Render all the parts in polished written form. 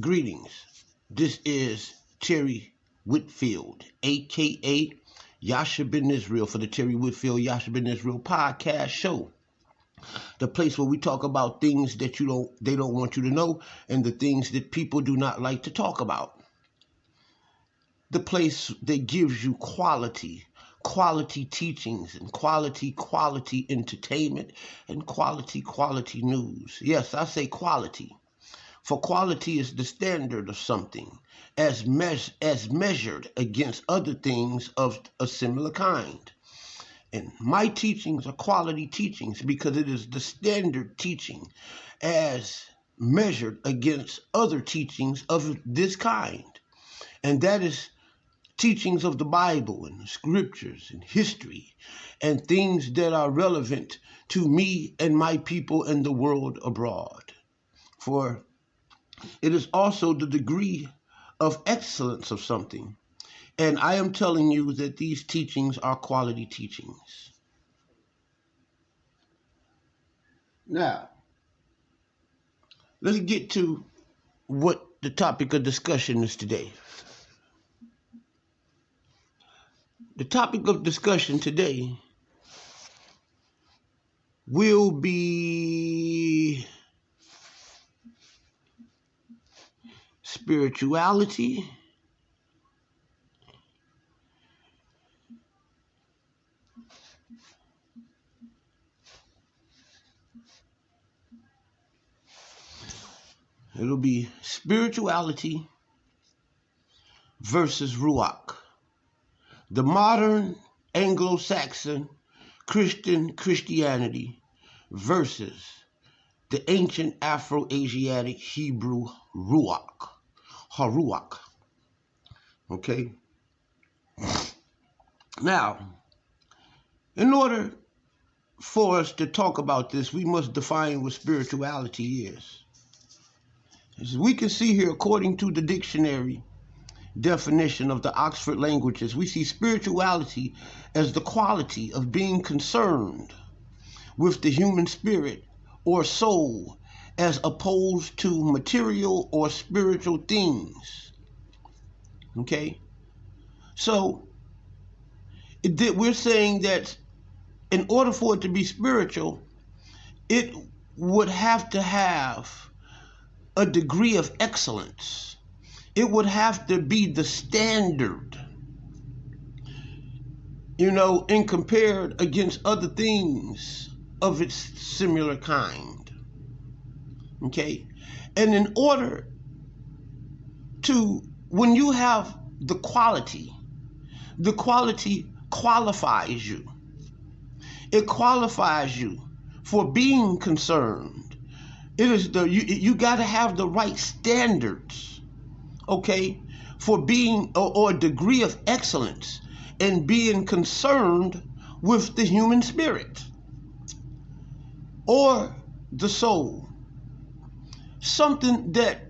Greetings. This is Terry Whitfield, aka Yasha Ben Israel, for the Terry Whitfield Yasha Ben Israel podcast show. The place where we talk about things that they don't want you to know, and the things that people do not like to talk about. The place that gives you quality teachings and quality entertainment and quality news. Yes, I say quality. For quality is the standard of something as measured against other things of a similar kind. And my teachings are quality teachings because it is the standard teaching as measured against other teachings of this kind. And that is teachings of the Bible and the scriptures and history and things that are relevant to me and my people and the world abroad. For it is also the degree of excellence of something. And I am telling you that these teachings are quality teachings. Now, let's get to what the topic of discussion is today. The topic of discussion today will be spirituality It'll be spirituality versus Ruach. The modern Anglo-Saxon Christianity versus the ancient Afro-Asiatic Hebrew Ruach. Haruach. Okay? Now, in order for us to talk about this, we must define what spirituality is. As we can see here, according to the dictionary definition of the Oxford Languages, we see spirituality as the quality of being concerned with the human spirit or soul as opposed to material or spiritual things. Okay? So, we're saying that in order for it to be spiritual, it would have to have a degree of excellence. It would have to be the standard, and compared against other things of its similar kind. Okay? And in order to, when you have the quality qualifies you. It qualifies you for being concerned. It is you got to have the right standards, okay, for being or a degree of excellence in being concerned with the human spirit or the soul. Something that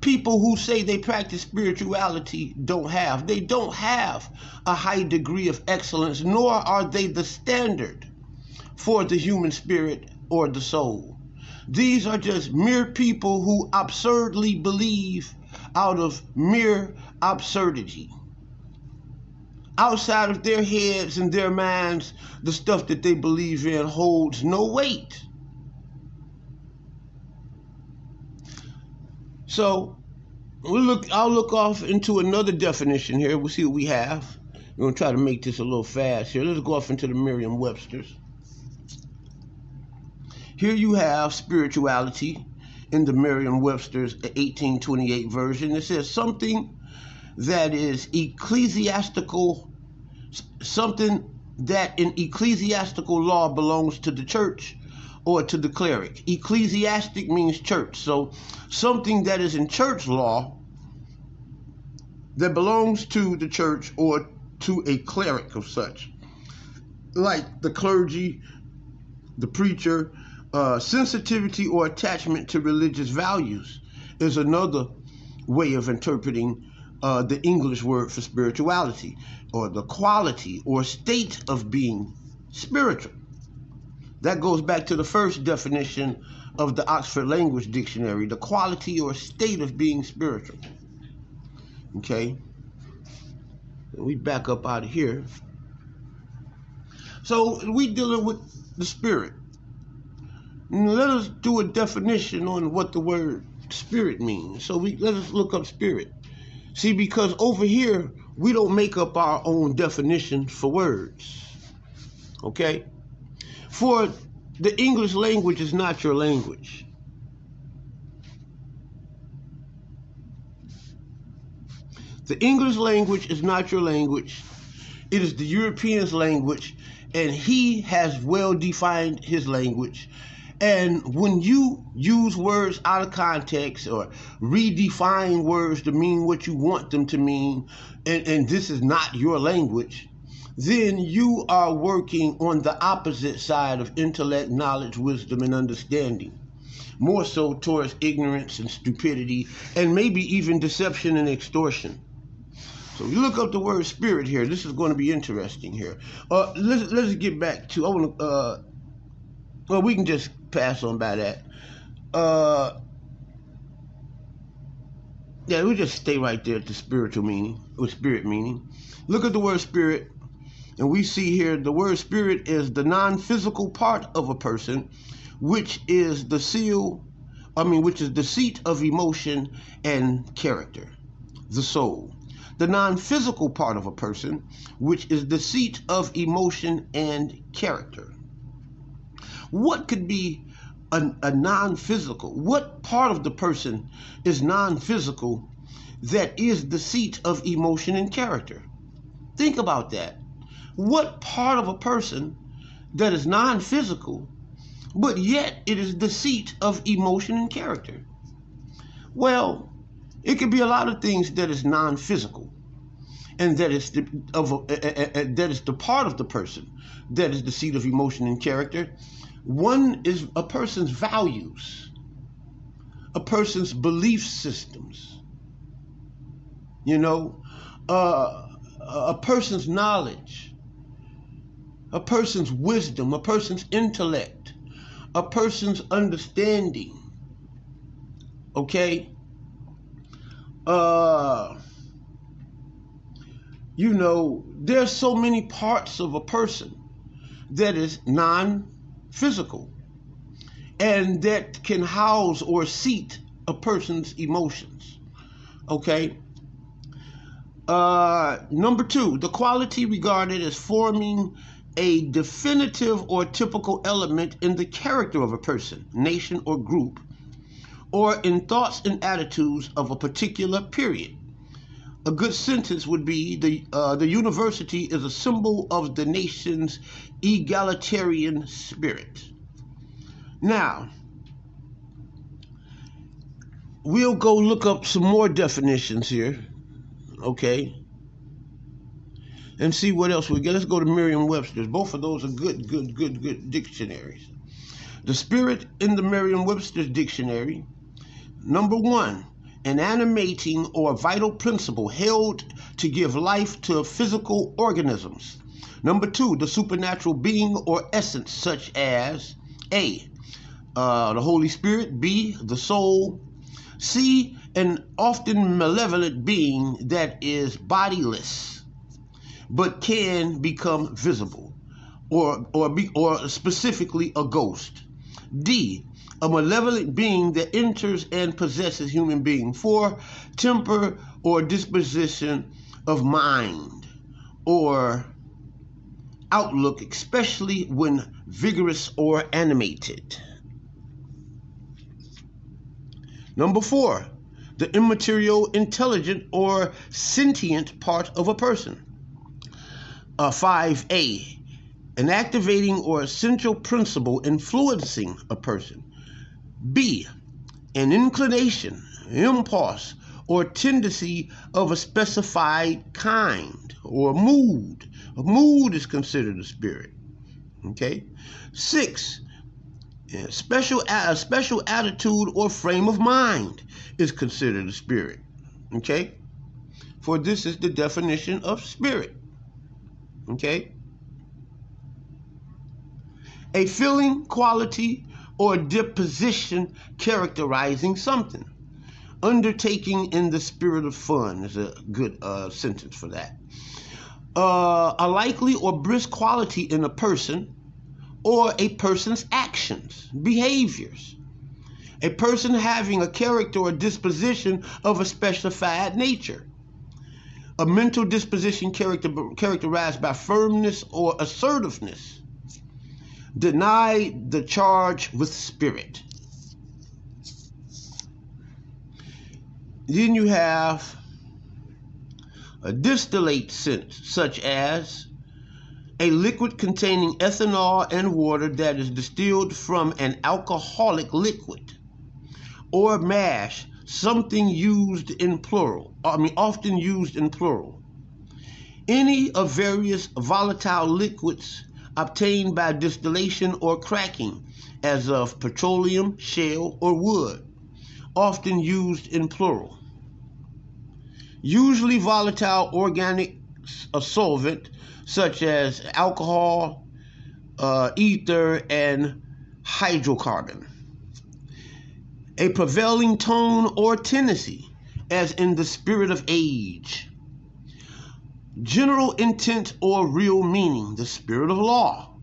people who say they practice spirituality don't have. They don't have a high degree of excellence, nor are they the standard for the human spirit or the soul. These are just mere people who absurdly believe out of mere absurdity. Outside of their heads and their minds, the stuff that they believe in holds no weight. So, I'll look off into another definition here. We'll see what we have. We're going to try to make this a little fast here. Let's go off into the Merriam-Webster's. Here you have spirituality in the Merriam-Webster's 1828 version. It says something that is ecclesiastical, something that in ecclesiastical law belongs to the church or to the cleric. Ecclesiastic means church. So something that is in church law that belongs to the church or to a cleric of such, like the clergy, the preacher. Sensitivity or attachment to religious values is another way of interpreting the English word for spirituality, or the quality or state of being spiritual. That goes back to the first definition of the Oxford Language Dictionary, the quality or state of being spiritual. Okay? We back up out of here. So we dealing with the spirit. Let us do a definition on what the word spirit means. So let us look up spirit. See, because over here, we don't make up our own definitions for words. Okay? For the English language is not your language. The English language is not your language. It is the European's language, and he has well defined his language. And when you use words out of context or redefine words to mean what you want them to mean, and this is not your language, then you are working on the opposite side of intellect, knowledge, wisdom, and understanding. More so towards ignorance and stupidity, and maybe even deception and extortion. So you look up the word spirit here. This is going to be interesting here. Let's get back to, well, we can just pass on by that. Yeah, we just stay right there at the spiritual meaning, or spirit meaning. Look at the word spirit, and we see here the word spirit is the non-physical part of a person, which is the seat of emotion and character, the soul. The non-physical part of a person, which is the seat of emotion and character. What could be a non-physical? What part of the person is non-physical that is the seat of emotion and character? Think about that. What part of a person that is non-physical, but yet it is the seat of emotion and character? Well, it could be a lot of things that is non-physical, and that is the part of the person that is the seat of emotion and character. One is a person's values, a person's belief systems, a person's knowledge, a person's wisdom, a person's intellect, a person's understanding. Okay? There's so many parts of a person that is non-physical and that can house or seat a person's emotions. Okay? Number 2, the quality regarded as forming a definitive or typical element in the character of a person, nation, or group, or in thoughts and attitudes of a particular period. A good sentence would be the university is a symbol of the nation's egalitarian spirit. Now, we'll go look up some more definitions here, okay, and see what else we get. Let's go to Merriam-Webster's. Both of those are good dictionaries. The spirit in the Merriam-Webster's dictionary, number 1, an animating or vital principle held to give life to physical organisms. Number 2, the supernatural being or essence, such as A, the Holy Spirit, B, the soul, C, an often malevolent being that is bodiless but can become visible, or specifically a ghost. D, a malevolent being that enters and possesses human being for temper or disposition of mind or outlook, especially when vigorous or animated. Number 4, the immaterial, intelligent, or sentient part of a person. 5A, an activating or essential principle influencing a person. B, an inclination, impulse, or tendency of a specified kind or mood. A mood is considered a spirit. Okay. 6, a special attitude or frame of mind is considered a spirit. Okay. For this is the definition of spirit. Okay. A feeling, quality, or disposition characterizing something. Undertaking in the spirit of fun is a good sentence for that. A likely or brisk quality in a person or a person's actions, behaviors. A person having a character or disposition of a specified nature. A mental disposition characterized by firmness or assertiveness. Deny the charge with spirit. Then you have a distillate sense, such as a liquid containing ethanol and water that is distilled from an alcoholic liquid, or mash, something used in plural, often used in plural. Any of various volatile liquids obtained by distillation or cracking, as of petroleum, shale, or wood, often used in plural. Usually volatile organic solvent, such as alcohol, ether, and hydrocarbon. A prevailing tone or tendency, as in the spirit of age. General intent or real meaning, the spirit of law.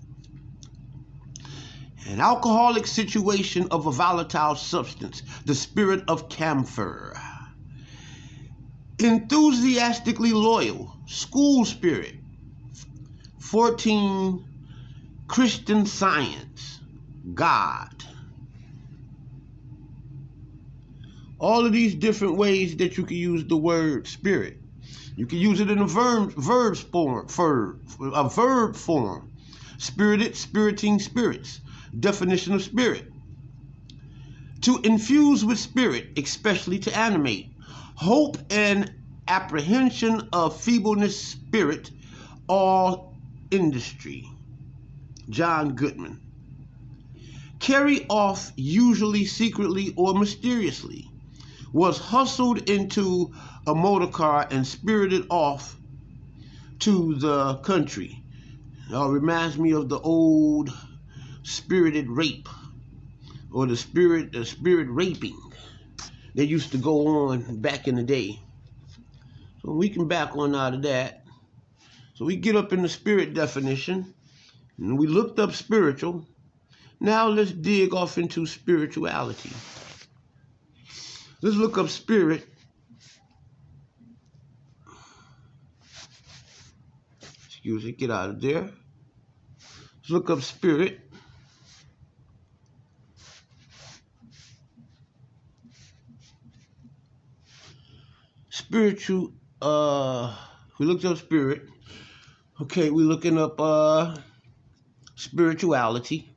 An alcoholic situation of a volatile substance, the spirit of camphor. Enthusiastically loyal, school spirit. 14, Christian Science, God. All of these different ways that you can use the word spirit. You can use it in a verb form. Spirited, spiriting, spirits. Definition of spirit. To infuse with spirit, especially to animate. Hope and apprehension of feebleness, spirit, all industry. John Goodman. Carry off, usually secretly or mysteriously. Was hustled into a motor car and spirited off to the country. Reminds me of the old spirited rape, or the spirit raping that used to go on back in the day. So we can back on out of that. So we get up in the spirit definition, and we looked up spiritual. Now let's dig off into spirituality. Let's look up spirit. Excuse me, get out of there. Let's look up spirit. Spiritual, we looked up spirit. Okay, we're looking up spirituality.